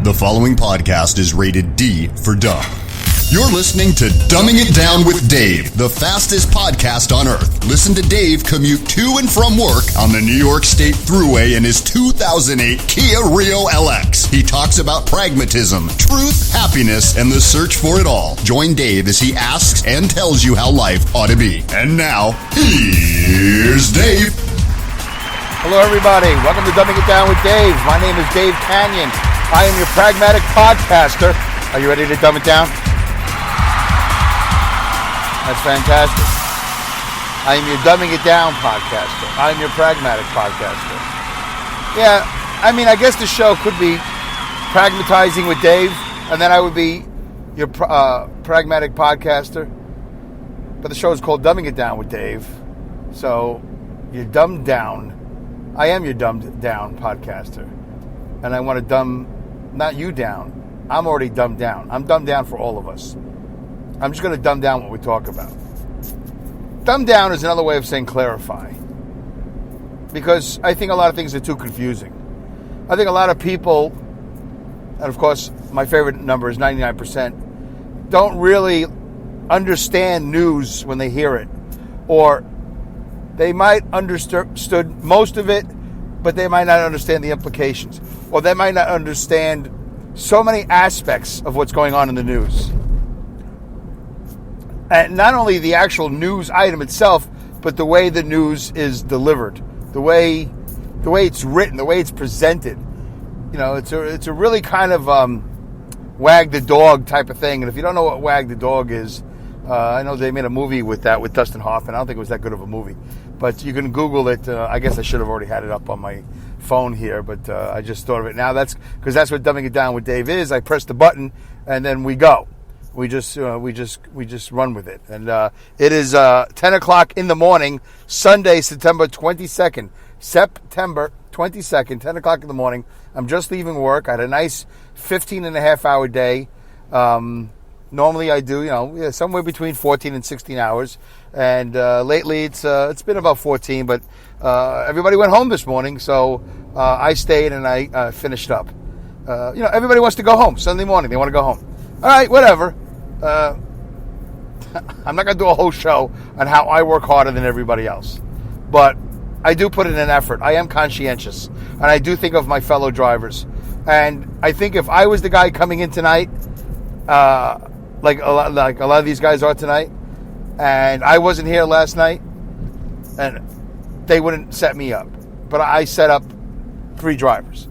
The following podcast is rated D for dumb. You're listening to Dumbing It Down with Dave, the fastest podcast on earth. Listen to Dave commute to and from work on the New York State Thruway in his 2008 Kia Rio LX. He talks about pragmatism, truth, happiness, and the search for it all. Join Dave as he asks and tells you how life ought to be. And now, here's Dave. Hello, everybody. Welcome to Dumbing It Down with Dave. My name is Dave Canyon. I am your pragmatic podcaster. Are you ready to dumb it down? That's fantastic. I am your Dumbing It Down podcaster. I am your pragmatic podcaster. Yeah, I mean, I guess the show could be Pragmatizing with Dave, and then I would be your pragmatic podcaster. But the show is called Dumbing It Down with Dave. So, you're dumbed down. I am your dumbed down podcaster. And I want to dumb, not you down. I'm already dumbed down. I'm dumbed down for all of us. I'm just going to dumb down what we talk about. Dumb down is another way of saying clarify. Because I think a lot of things are too confusing. I think a lot of people, and of course my favorite number is 99%, don't really understand news when they hear it. Or they might understood most of it, but they might not understand the implications. Or they might not understand so many aspects of what's going on in the news. And not only the actual news item itself, but the way the news is delivered, the way it's written, the way it's presented. You know, it's a really kind of wag the dog type of thing. And if you don't know what wag the dog is, I know they made a movie with that with Dustin Hoffman. I don't think it was that good of a movie, but you can Google it. I guess I should have already had it up on my phone here, but I just thought of it now. That's because that's what Dumbing It Down with Dave is. I press the button and then we go. We just run with it. And it is 10 o'clock in the morning, Sunday, September 22nd. September 22nd, 10 o'clock in the morning. I'm just leaving work. I had a nice 15-and-a-half-hour day. Normally I do, somewhere between 14 and 16 hours. And lately it's been about 14, but everybody went home this morning, so I stayed and I finished up. Everybody wants to go home Sunday morning. They want to go home. All right, whatever. I'm not going to do a whole show on how I work harder than everybody else. But I do put in an effort. I am conscientious. And I do think of my fellow drivers. And I think if I was the guy coming in tonight, like a lot of these guys are tonight, and I wasn't here last night, and they wouldn't set me up. But I set up 3 drivers.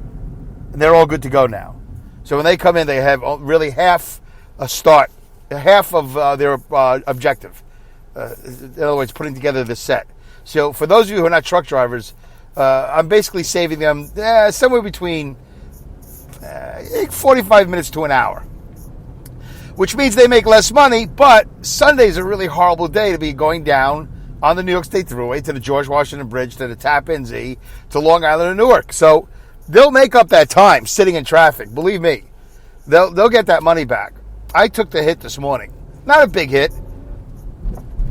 And they're all good to go now. So when they come in, they have really half a start, half of their objective. In other words, putting together the set. So for those of you who are not truck drivers, I'm basically saving them somewhere between 45 minutes to an hour. Which means they make less money, but Sunday's a really horrible day to be going down on the New York State Thruway to the George Washington Bridge, to the Tappan Zee, to Long Island and Newark. So they'll make up that time sitting in traffic. Believe me, they'll get that money back. I took the hit this morning. Not a big hit.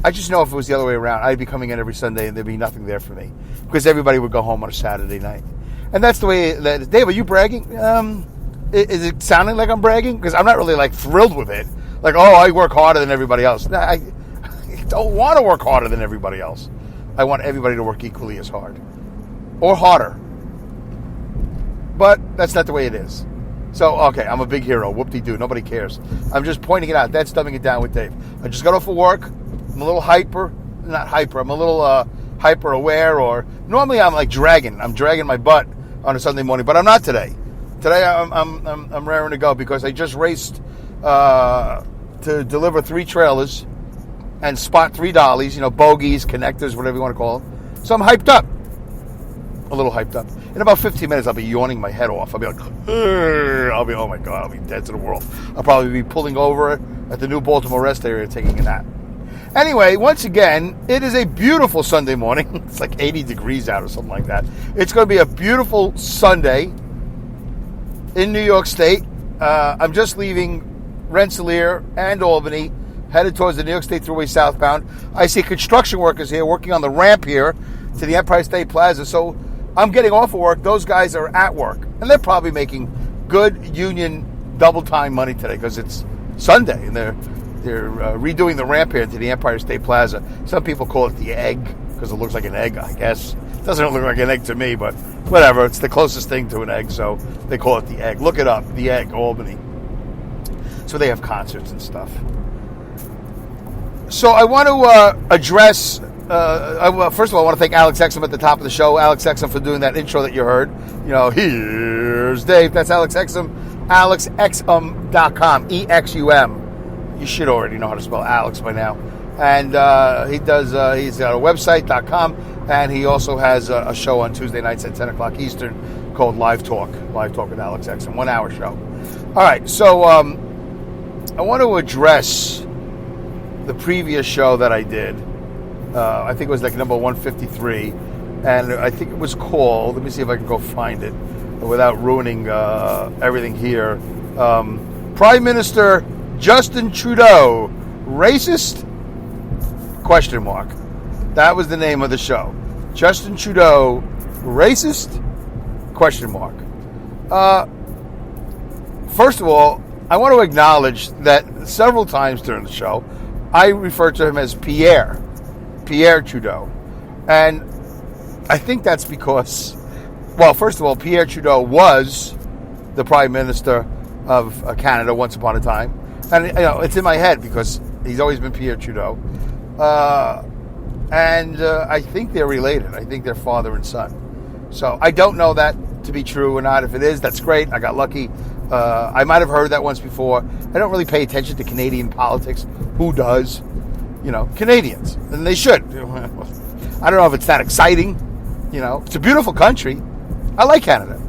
I just know if it was the other way around, I'd be coming in every Sunday and there'd be nothing there for me because everybody would go home on a Saturday night. And that's the way that is. Dave, are you bragging? Is it sounding like I'm bragging? Because I'm not really thrilled with it. I work harder than everybody else. I don't want to work harder than everybody else. I want everybody to work equally as hard or harder. But that's not the way it is. So, okay, I'm a big hero. Whoop-de-doo. Nobody cares. I'm just pointing it out. That's Dumbing It Down with Dave. I just got off of work. I'm a little not hyper. I'm a little hyper aware, or normally I'm dragging. I'm dragging my butt on a Sunday morning, but I'm not today. Today I'm raring to go because I just raced to deliver 3 trailers and spot 3 dollies, bogies, connectors, whatever you want to call them. So I'm hyped up. A little hyped up. In about 15 minutes, I'll be yawning my head off. I'll be oh my God, I'll be dead to the world. I'll probably be pulling over at the new Baltimore rest area taking a nap. Anyway, once again, it is a beautiful Sunday morning. It's 80 degrees out or something like that. It's going to be a beautiful Sunday in New York State. I'm just leaving Rensselaer and Albany, headed towards the New York State Thruway southbound. I see construction workers here working on the ramp here to the Empire State Plaza. So I'm getting off of work. Those guys are at work, and they're probably making good union double time money today because it's Sunday and they're redoing the ramp here into the Empire State Plaza. Some people call it the Egg because it looks like an egg, I guess. It doesn't look like an egg to me, but whatever. It's the closest thing to an egg, so they call it the Egg. Look it up, the Egg, Albany. So they have concerts and stuff. So I want to address. First of all, I want to thank Alex Exum at the top of the show. Alex Exum for doing that intro that you heard. Here's Dave. That's Alex Exum. AlexExum.com. EXUM. You should already know how to spell Alex by now. And he does. He's got a website.com, and he also has a show on Tuesday nights at 10 o'clock Eastern called Live Talk. Live Talk with Alex Exum, 1 hour show. All right. So I want to address the previous show that I did. I think it was like number 153, and I think it was called, let me see if I can go find it without ruining everything here. Prime Minister Justin Trudeau, racist? ? That was the name of the show. Justin Trudeau, racist? ? First of all, I want to acknowledge that several times during the show, I refer to him as Pierre Trudeau. And I think that's because, well, first of all, Pierre Trudeau was the Prime Minister of Canada once upon a time. And, it's in my head because he's always been Pierre Trudeau. And I think they're related. I think they're father and son. So I don't know that to be true or not. If it is, that's great. I got lucky. I might have heard that once before. I don't really pay attention to Canadian politics. Who does? Canadians. And they should. I don't know if it's that exciting. It's a beautiful country. I like Canada.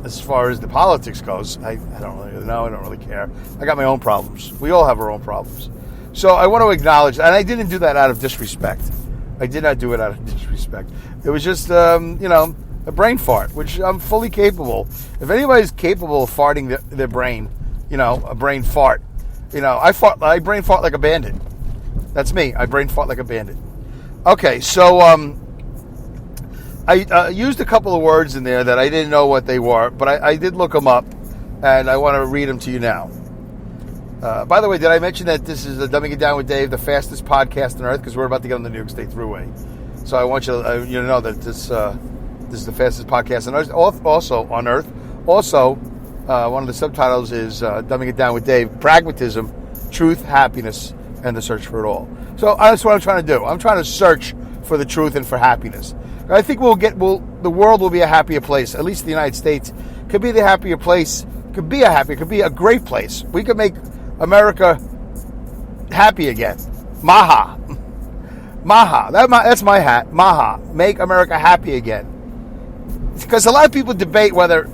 As far as the politics goes, I don't really know. I don't really care. I got my own problems. We all have our own problems. So I want to acknowledge, and I didn't do that out of disrespect. I did not do it out of disrespect. It was just, a brain fart, which I'm fully capable. If anybody's capable of farting their brain, a brain fart, I brain fart like a bandit. That's me. I brain fart like a bandit. Okay, so I used a couple of words in there that I didn't know what they were, but I did look them up, and I want to read them to you now. By the way, did I mention that this is Dumbing It Down with Dave, the fastest podcast on earth, because we're about to get on the New York State Thruway. So I want you to know that this is the fastest podcast on earth. Also on earth. Also, one of the subtitles is Dumbing It Down with Dave, Pragmatism, Truth, Happiness, and the Search for It All. So that's what I'm trying to do. I'm trying to search for the truth and for happiness. I think the world will be a happier place. At least the United States could be the happier place. Could be a great place. We could make America happy again. Maha. Maha. That's my hat. Maha. Make America happy again. Because a lot of people debate whether,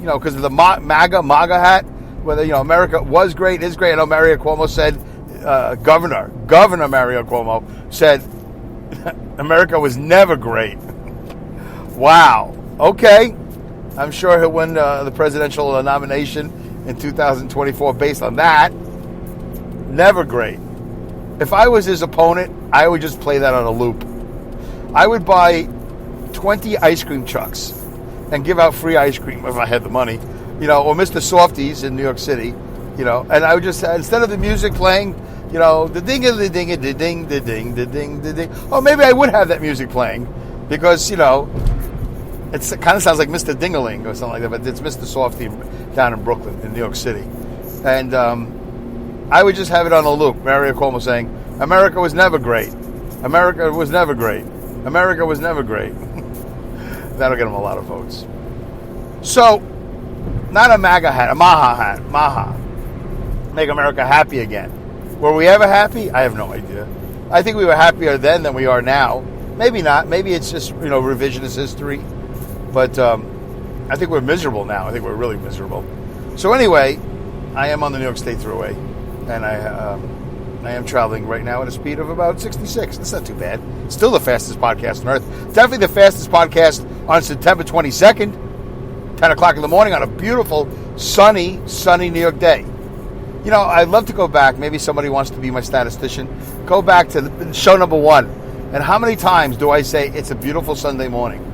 because of the MAGA hat, whether, America was great, is great. I know Mario Cuomo said, Governor Mario Cuomo said, America was never great. Wow. Okay. I'm sure he'll win the presidential nomination in 2024 based on that. Never great. If I was his opponent, I would just play that on a loop. I would buy 20 ice cream trucks and give out free ice cream if I had the money, or Mr. Softies in New York City, and I would just, instead of the music playing, the ding, the ding, the ding, the ding, the ding, the ding. Oh, maybe I would have that music playing because, it kind of sounds like Mr. Dingaling or something like that, but it's Mr. Softy down in Brooklyn, in New York City. And I would just have it on a loop. Mario Cuomo saying, America was never great. America was never great. America was never great. That'll get him a lot of votes. So, not a MAGA hat, a Maha hat. Maha. Make America happy again. Were we ever happy? I have no idea. I think we were happier then than we are now. Maybe not. Maybe it's just, revisionist history. But I think we're miserable now. I think we're really miserable. So anyway, I am on the New York State Thruway. And I am traveling right now at a speed of about 66. That's not too bad. Still the fastest podcast on earth. Definitely the fastest podcast on September 22nd, 10 o'clock in the morning on a beautiful, sunny New York day. I'd love to go back. Maybe somebody wants to be my statistician. Go back to show number 1. And how many times do I say it's a beautiful Sunday morning?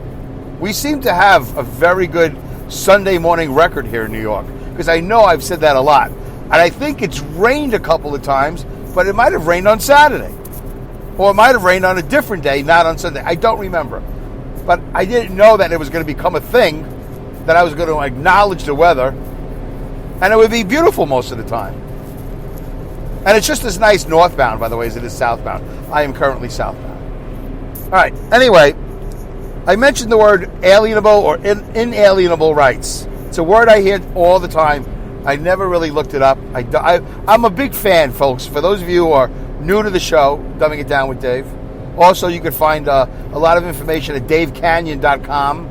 We seem to have a very good Sunday morning record here in New York, because I know I've said that a lot. And I think it's rained a couple of times, but it might have rained on Saturday. Or it might have rained on a different day, not on Sunday. I don't remember. But I didn't know that it was going to become a thing, that I was going to acknowledge the weather, and it would be beautiful most of the time. And it's just as nice northbound, by the way, as it is southbound. I am currently southbound. All right. Anyway, I mentioned the word alienable or inalienable rights. It's a word I hear all the time. I never really looked it up. I'm a big fan, folks. For those of you who are new to the show, Dumbing It Down with Dave. Also, you can find a lot of information at davecanyon.com,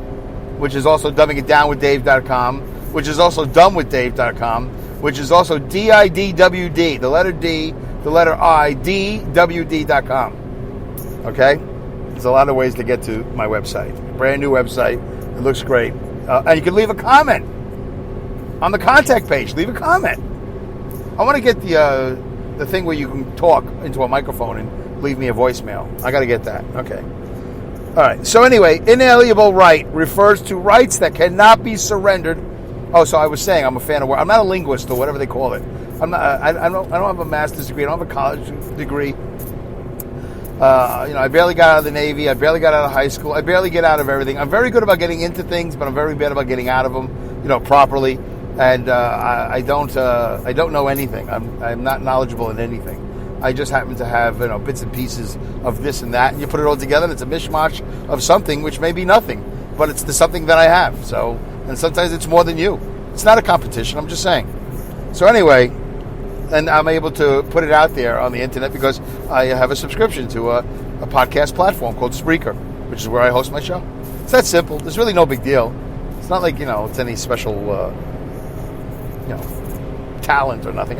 which is also dumbingitdownwithdave.com, which is also dumbwithdave.com, which is also DIDWD, the letter D, the letter I, DWD.com. Okay? There's a lot of ways to get to my website. Brand new website. It looks great. And you can leave a comment on the contact page. Leave a comment. I want to get the thing where you can talk into a microphone and leave me a voicemail. I got to get that. Okay. All right. So anyway, inalienable right refers to rights that cannot be surrendered. Oh, so I was saying I'm a fan of words. I'm not a linguist or whatever they call it. I'm not. I don't have a master's degree. I don't have a college degree. I barely got out of the Navy. I barely got out of high school. I barely get out of everything. I'm very good about getting into things, but I'm very bad about getting out of them, properly. And I don't know anything. I'm not knowledgeable in anything. I just happen to have bits and pieces of this and that, and you put it all together, and it's a mishmash of something which may be nothing, but it's the something that I have. So, and sometimes it's more than you. It's not a competition. I'm just saying. So anyway. And I'm able to put it out there on the internet because I have a subscription to a podcast platform called Spreaker, which is where I host my show. It's that simple. There's really no big deal. It's not like, it's any special, talent or nothing.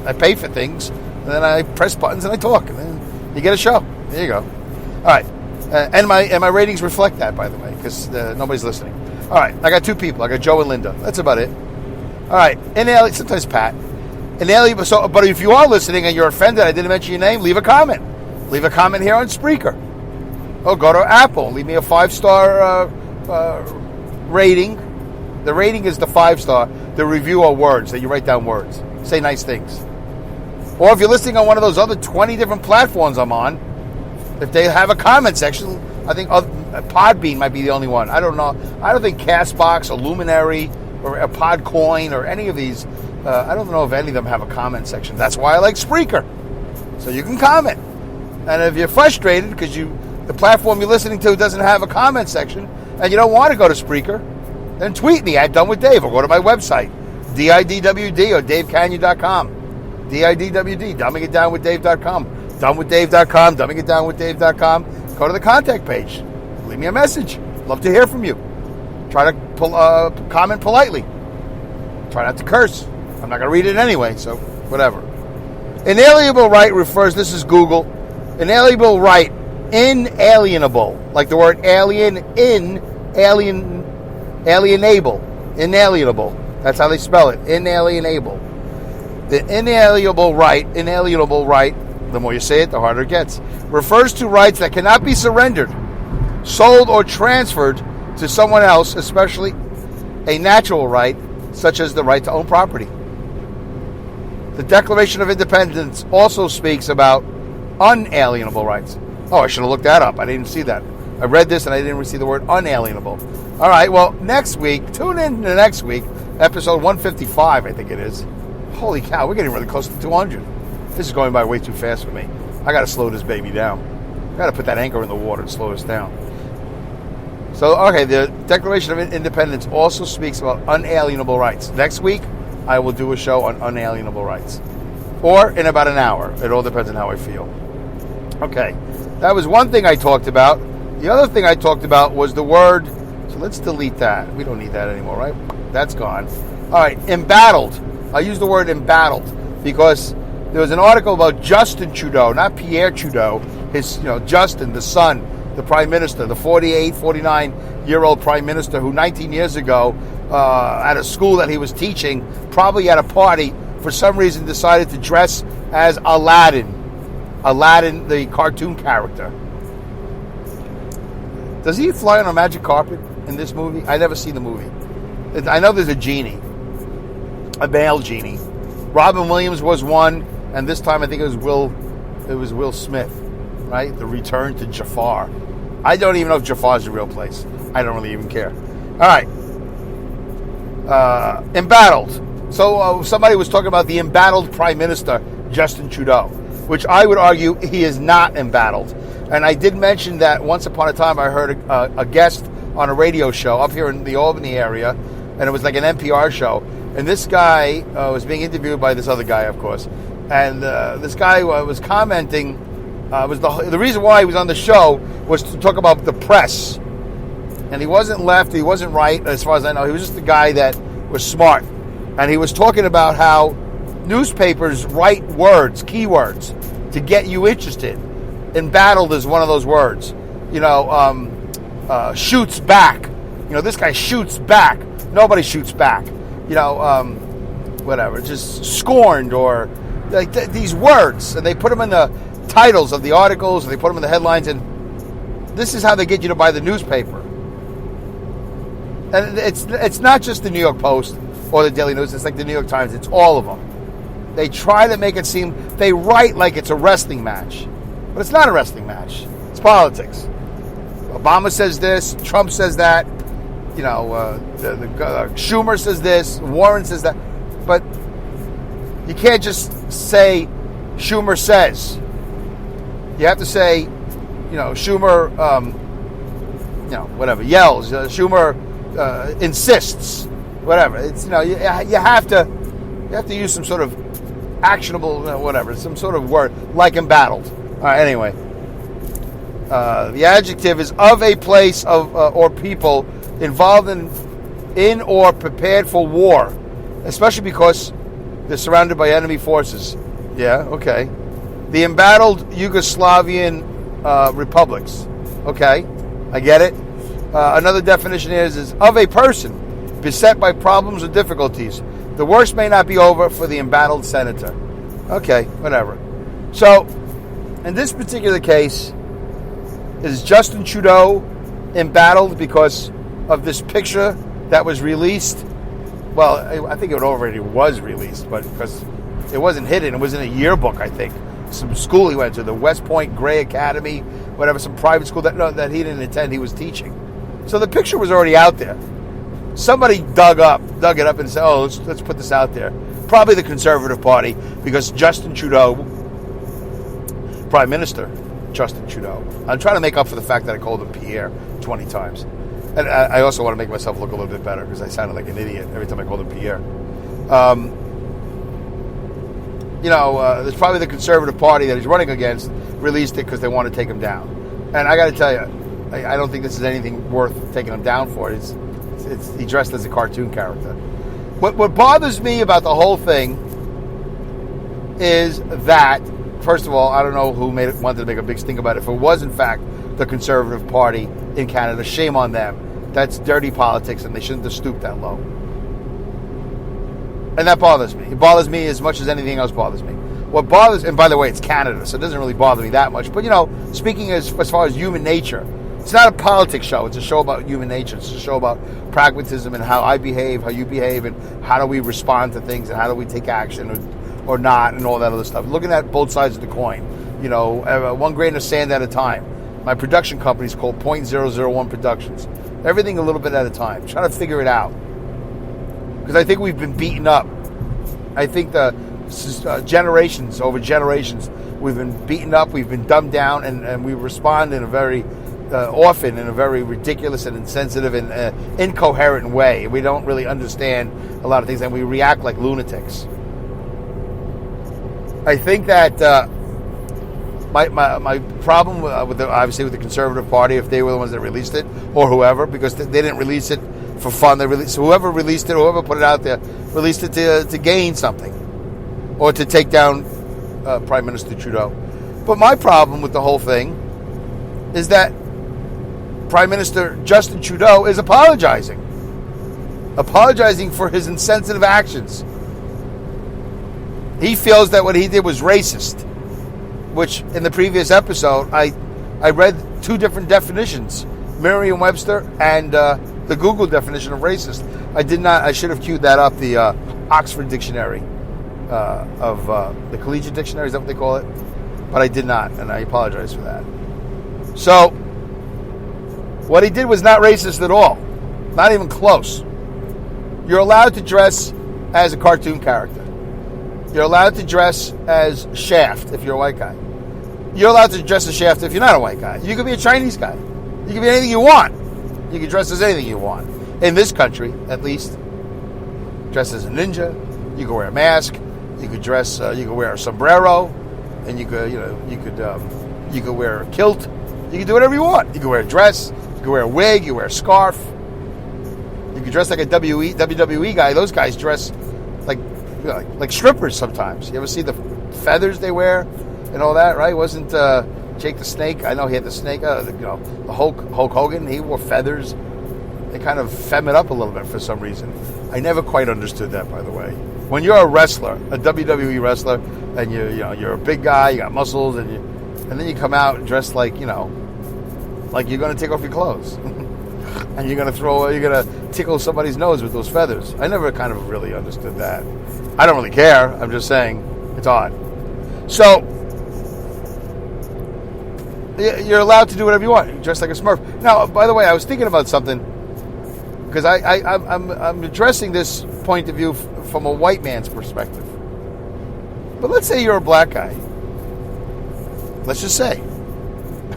I pay for things, and then I press buttons and I talk, and then you get a show. There you go. All right. And my ratings reflect that, by the way, because nobody's listening. All right. I got two people. I got Joe and Linda. That's about it. All right. And sometimes Pat. But if you are listening and you're offended I didn't mention your name, leave a comment. Leave a comment here on Spreaker. Or go to Apple. Leave me a 5-star rating. The rating is the 5-star. The review are words, that you write down words. Say nice things. Or if you're listening on one of those other 20 different platforms I'm on, if they have a comment section, I think Podbean might be the only one. I don't know. I don't think CastBox or Luminary or a Podcoin or any of these... I don't know if any of them have a comment section. That's why I like Spreaker. So you can comment. And if you're frustrated because the platform you're listening to doesn't have a comment section and you don't want to go to Spreaker, then tweet me at Done with Dave or go to my website, DIDWD or DaveCanyon.com. DIDWD, dumbingitdownwithdave.com. Donewithdave.com, dumbingitdownwithdave.com. Go to the contact page. Leave me a message. Love to hear from you. Try to comment politely. Try not to curse. I'm not going to read it anyway, so whatever. Inalienable right refers, this is Google, inalienable right, inalienable, like the word alien, alienable, inalienable. That's how they spell it, inalienable. The inalienable right, the more you say it, the harder it gets, refers to rights that cannot be surrendered, sold, or transferred to someone else, especially a natural right, such as the right to own property. The Declaration of Independence also speaks about unalienable rights. Oh, I should have looked that up. I didn't see that. I read this and I didn't see the word unalienable. All right, well, next week, tune in to next week, episode 155, I think it is. Holy cow, we're getting really close to 200. This is going by way too fast for me. I got to slow this baby down. I got to put that anchor in the water and slow us down. So, okay, the Declaration of Independence also speaks about unalienable rights. Next week, I will do a show on unalienable rights. Or in about an hour. It all depends on how I feel. Okay, that was one thing I talked about. The other thing I talked about was the word, so let's delete that. We don't need that anymore, right? That's gone. All right, embattled. I use the word embattled because there was an article about Justin Trudeau, not Pierre Trudeau, Justin, the son, the prime minister, the 48, 49-year-old prime minister who 19 years ago at a school that he was teaching, probably at a party, for some reason decided to dress as Aladdin. Aladdin, the cartoon character. Does he fly on a magic carpet in this movie? I never seen the movie. I know there's a genie, a male genie. Robin Williams was one, and this time I think it was Will Smith, right? The Return to Jafar. I don't even know if Jafar is a real place. I don't really even care. All right. Embattled. So somebody was talking about the embattled Prime Minister, Justin Trudeau, which I would argue he is not embattled. And I did mention that once upon a time I heard a guest on a radio show up here in the Albany area, and it was like an NPR show. And this guy was being interviewed by this other guy, of course. And this guy was commenting. The reason why he was on the show was to talk about the press. And he wasn't left, he wasn't right, as far as I know. He was just a guy that was smart. And he was talking about how newspapers write words, keywords, to get you interested. Embattled is one of those words. Shoots back. This guy shoots back. Nobody shoots back. Whatever. Just scorned, or like these words. And they put them in the titles of the articles, and they put them in the headlines, and this is how they get you to buy the newspaper. And it's not just the New York Post or the Daily News. It's like the New York Times. It's all of them. They try to make it seem, they write like it's a wrestling match. But it's not a wrestling match. It's politics. Obama says this. Trump says that. Schumer says this. Warren says that. But you can't just say Schumer says. You have to say, Schumer, whatever, yells. Schumer insists. Whatever. It's you have to use some sort of actionable whatever, some sort of word like embattled. All right. Anyway, the adjective is of a place of or people involved in or prepared for war, especially because they're surrounded by enemy forces. Yeah. Okay. The embattled Yugoslavian republics. Okay, I get it. Another definition is of a person beset by problems or difficulties. The worst may not be over for the embattled senator. Okay, whatever. So, in this particular case, is Justin Trudeau embattled because of this picture that was released? Well, I think it already was released, but because it wasn't hidden, it was in a yearbook, I think. Some school he went to, the West Point Gray Academy, whatever, some private school that he didn't attend, he was teaching. So the picture was already out there. Somebody dug it up and said, oh, let's put this out there. Probably the Conservative Party, because Justin Trudeau, Prime Minister Justin Trudeau. I'm trying to make up for the fact that I called him Pierre 20 times. And I also want to make myself look a little bit better because I sounded like an idiot every time I called him Pierre. There's probably the Conservative Party that he's running against released it because they want to take him down. And I got to tell you, I don't think this is anything worth taking him down for. He dressed as a cartoon character. What bothers me about the whole thing is that, first of all, I don't know who wanted to make a big stink about it. If it was, in fact, the Conservative Party in Canada, shame on them. That's dirty politics, and they shouldn't have stooped that low. And that bothers me. It bothers me as much as anything else bothers me. What bothers, and by the way, it's Canada, so it doesn't really bother me that much. But, speaking as far as human nature, it's not a politics show. It's a show about human nature. It's a show about pragmatism and how I behave, how you behave, and how do we respond to things, and how do we take action or not, and all that other stuff. Looking at both sides of the coin. One grain of sand at a time. My production company is called .001 Productions. Everything a little bit at a time. Trying to figure it out. Because I think we've been beaten up. I think the generations over generations, we've been beaten up, we've been dumbed down, and we respond in a very, often in a very ridiculous and insensitive and incoherent way. We don't really understand a lot of things, and we react like lunatics. I think that my problem with obviously with the Conservative Party, if they were the ones that released it, or whoever, because they didn't release it for fun. So whoever released it, whoever put it out there, released it to gain something, or to take down Prime Minister Trudeau. But my problem with the whole thing is that Prime Minister Justin Trudeau is apologizing for his insensitive actions. He feels that what he did was racist, which in the previous episode I read two different definitions, Merriam-Webster and the Google definition of racist. I did not. I should have queued that up. The Oxford Dictionary of the Collegiate Dictionary, is that what they call it? But I did not, and I apologize for that. So, what he did was not racist at all. Not even close. You're allowed to dress as a cartoon character. You're allowed to dress as Shaft if you're a white guy. You're allowed to dress as Shaft if you're not a white guy. You could be a Chinese guy. You can be anything you want. You can dress as anything you want. In this country, at least, dress as a ninja. You can wear a mask. You could dress. You could wear a sombrero, and you could wear a kilt. You can do whatever you want. You can wear a dress. You can wear a wig. You can wear a scarf. You can dress like a WWE guy. Those guys dress like strippers sometimes. You ever see the feathers they wear and all that? Right? Wasn't Jake the Snake? I know he had the snake. The Hulk Hogan. He wore feathers. They kind of fem it up a little bit for some reason. I never quite understood that, by the way. When you're a wrestler, a WWE wrestler, and you're a big guy, you got muscles, and then you come out dressed like you're going to take off your clothes, and you're going to tickle somebody's nose with those feathers. I never kind of really understood that. I don't really care. I'm just saying it's odd. So you're allowed to do whatever you want. You dress like a Smurf. Now, by the way, I was thinking about something because I'm addressing this point of view from a white man's perspective. But let's say you're a black guy. Let's just say.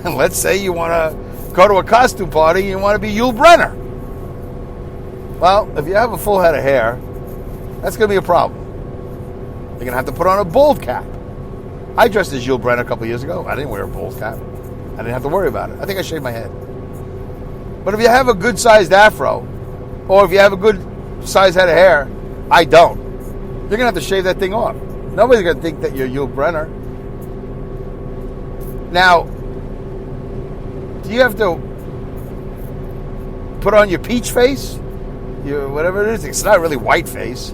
And let's say you want to go to a costume party and you want to be Yul Brynner. Well, if you have a full head of hair, that's going to be a problem. You're going to have to put on a bald cap. I dressed as Yul Brynner a couple years ago. I didn't wear a bald cap. I didn't have to worry about it. I think I shaved my head. But if you have a good-sized afro, or if you have a good-sized head of hair, I don't. You're going to have to shave that thing off. Nobody's going to think that you're Yul Brynner. Now, do you have to put on your peach face? Your whatever it is. It's not really white face.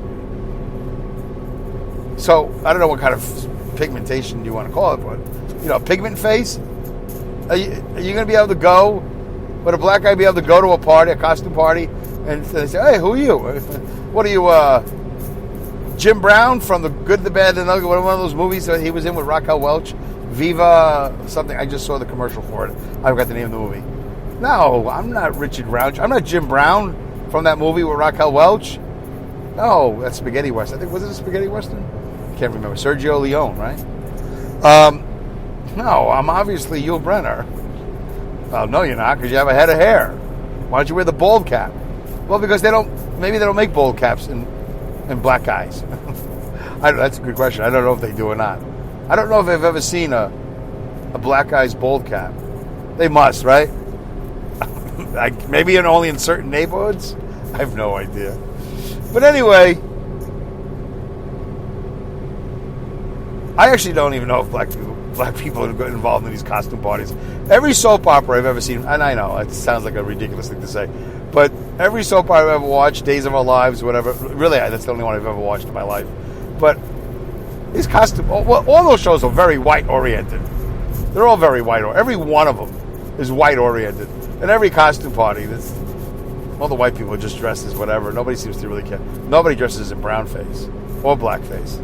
So, I don't know what kind of pigmentation you want to call it, but, pigment face? Are you going to be able to go, would a black guy be able to go to a party, a costume party, and they say, hey, who are you? What are you, Jim Brown from The Good, the Bad, and the Ugly, one of those movies that he was in with Raquel Welch? Viva something. I just saw the commercial for it. I forgot the name of the movie. No, I'm not Richard Brown. I'm not Jim Brown from that movie with Raquel Welch. No, that's Spaghetti Western. I think, was it a Spaghetti Western? I can't remember. Sergio Leone, right? No, I'm obviously Yul Brynner. Well, no, you're not, because you have a head of hair. Why don't you wear the bald cap? Well, because maybe they don't make bald caps in black guys. That's a good question. I don't know if they do or not. I don't know if I've ever seen a black guy's bald cap. They must, right? Maybe only in certain neighborhoods? I have no idea. But anyway, I actually don't even know if black people are involved in these costume parties. Every soap opera I've ever seen, and I know it sounds like a ridiculous thing to say, but every soap opera I've ever watched, Days of Our Lives, whatever, really, that's the only one I've ever watched in my life. But these all those shows are very white-oriented. They're all very white-oriented. Every one of them is white-oriented. And every costume party, all the white people are just dressed as whatever. Nobody seems to really care. Nobody dresses in brown face or black face.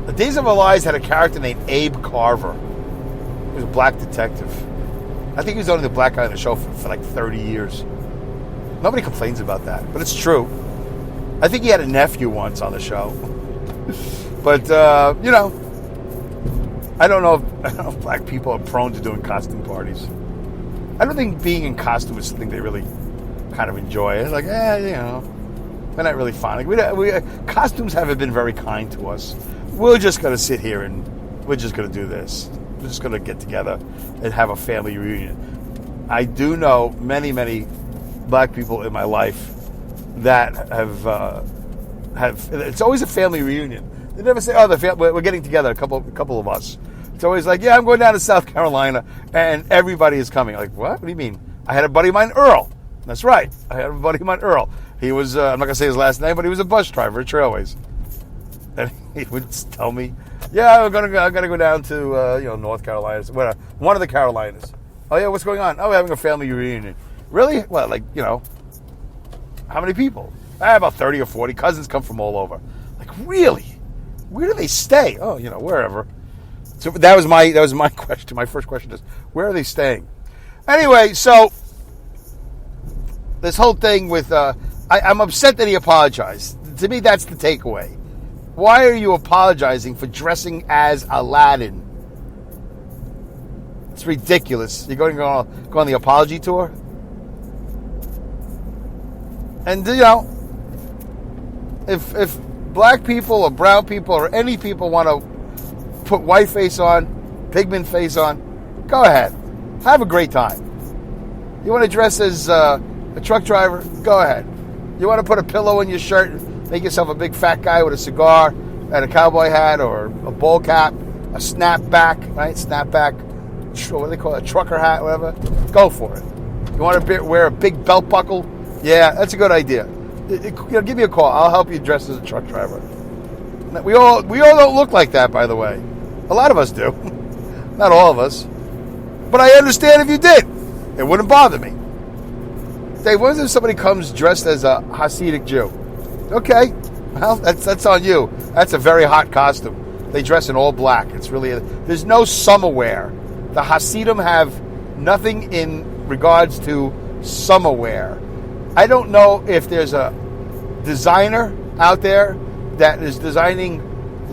The Days of Our Lives had a character named Abe Carver. He was a black detective. I think he was only the black guy on the show for like 30 years. Nobody complains about that, but it's true. I think he had a nephew once on the show. But, I don't know if black people are prone to doing costume parties. I don't think being in costume is something they really kind of enjoy. It's like, we're not really fond. Costumes haven't been very kind to us. We're just going to sit here and we're just going to do this. We're just going to get together and have a family reunion. I do know many, many black people in my life that have. It's always a family reunion. They never say, we're getting together, a couple of us. It's always like, I'm going down to South Carolina, and everybody is coming. Like, what? What do you mean? I had a buddy of mine, Earl. That's right. I had a buddy of mine, Earl. He was, I'm not going to say his last name, but he was a bus driver at Trailways. And he would tell me, I got to go down to, North Carolina. One of the Carolinas. Oh, yeah, what's going on? Oh, we're having a family reunion. Really? Well, like, how many people? About 30 or 40. Cousins come from all over. Like, really? Where do they stay? Oh, wherever. So that was my question. My first question is, where are they staying? Anyway, so this whole thing with, I'm upset that he apologized. To me, that's the takeaway. Why are you apologizing for dressing as Aladdin? It's ridiculous. You're going to go on the apology tour? And, if black people or brown people or any people want to put white face on, pigment face on, go ahead. Have a great time. You want to dress as a truck driver? Go ahead. You want to put a pillow in your shirt, make yourself a big fat guy with a cigar and a cowboy hat or a bowl cap, a snapback, right? Snapback, what do they call it? A trucker hat, whatever. Go for it. You want to wear a big belt buckle? Yeah, that's a good idea. Give me a call. I'll help you dress as a truck driver. We all don't look like that, by the way. A lot of us do. Not all of us. But I understand if you did. It wouldn't bother me. Dave, what if somebody comes dressed as a Hasidic Jew? Okay. Well, that's on you. That's a very hot costume. They dress in all black. It's really there's no summer wear. The Hasidim have nothing in regards to summer wear. I don't know if there's a designer out there that is designing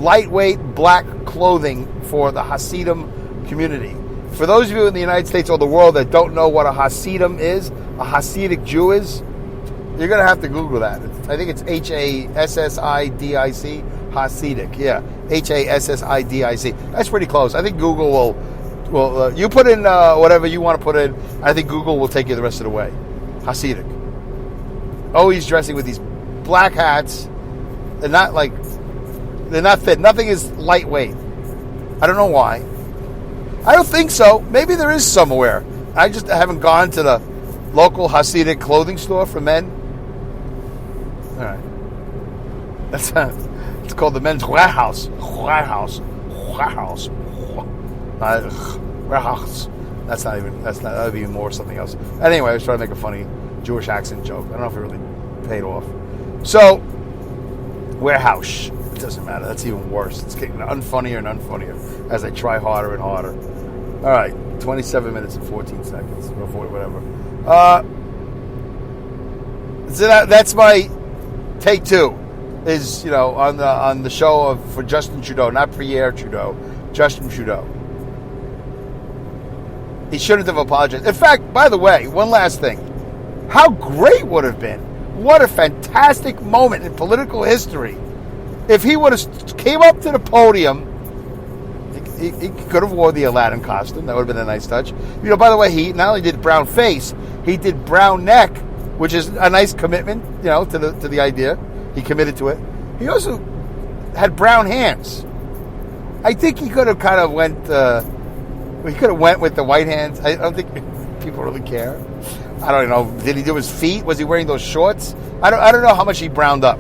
lightweight black clothing for the Hasidim community. For those of you in the United States or the world that don't know what a Hasidim is, a Hasidic Jew is, you're going to have to Google that. I think it's Hassidic. Hasidic, yeah. Hassidic. That's pretty close. I think Google will you put in whatever you want to put in. I think Google will take you the rest of the way. Hasidic. Always dressing with these black hats. They're not fit. Nothing is lightweight. I don't know why. I don't think so. Maybe there is somewhere. I just haven't gone to the local Hasidic clothing store for men. All right. It's called the men's warehouse. Warehouse. That would be more something else. Anyway, I was trying to make a funny Jewish accent joke. I don't know if it really paid off. So, warehouse. It doesn't matter. That's even worse. It's getting unfunnier and unfunnier as I try harder and harder. All right, 27 minutes and 14 seconds. Whatever. So that's my take two. Is on the show for Justin Trudeau, not Pierre Trudeau, Justin Trudeau. He shouldn't have apologized. In fact, by the way, one last thing. How great would have been? What a fantastic moment in political history. If he would have came up to the podium, he could have wore the Aladdin costume. That would have been a nice touch. By the way, he not only did brown face, he did brown neck, which is a nice commitment, to the idea. He committed to it. He also had brown hands. I think he could have kind of went. He could have went with the white hands. I don't think people really care. I don't know. Did he do his feet? Was he wearing those shorts? I don't know how much he browned up,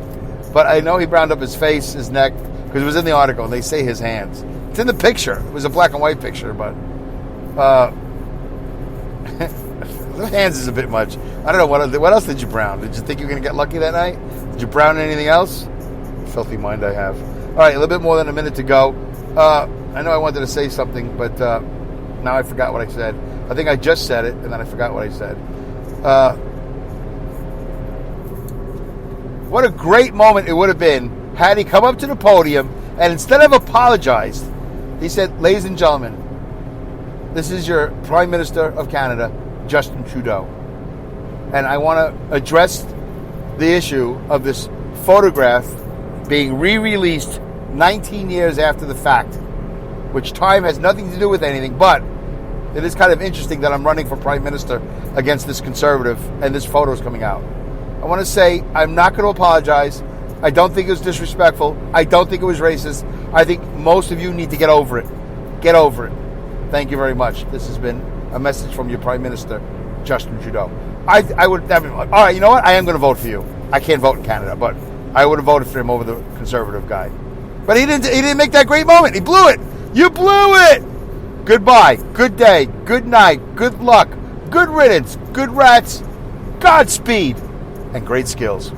but I know he browned up his face, his neck, because it was in the article. And they say his hands. It's in the picture. It was a black and white picture, but the hands is a bit much. I don't know what else did you brown? Did you think you were going to get lucky that night? Did you brown anything else? Filthy mind I have. All right, a little bit more than a minute to go. I know I wanted to say something, but now I forgot what I said. I think I just said it, and then I forgot what I said. What a great moment it would have been had he come up to the podium and instead of apologized, he said, "Ladies and gentlemen, this is your Prime Minister of Canada, Justin Trudeau. And I want to address the issue of this photograph being re-released 19 years after the fact, which time has nothing to do with anything, but it is kind of interesting that I'm running for Prime Minister against this conservative, and this photo is coming out. I want to say I'm not going to apologize. I don't think it was disrespectful. I don't think it was racist. I think most of you need to get over it. Get over it. Thank you very much. This has been a message from your Prime Minister, Justin Trudeau. I would have been like, all right, you know what? I am going to vote for you. I can't vote in Canada, but I would have voted for him over the conservative guy. But he didn't make that great moment. He blew it. You blew it. Goodbye, good day, good night, good luck, good riddance, good rats, Godspeed, and great skills.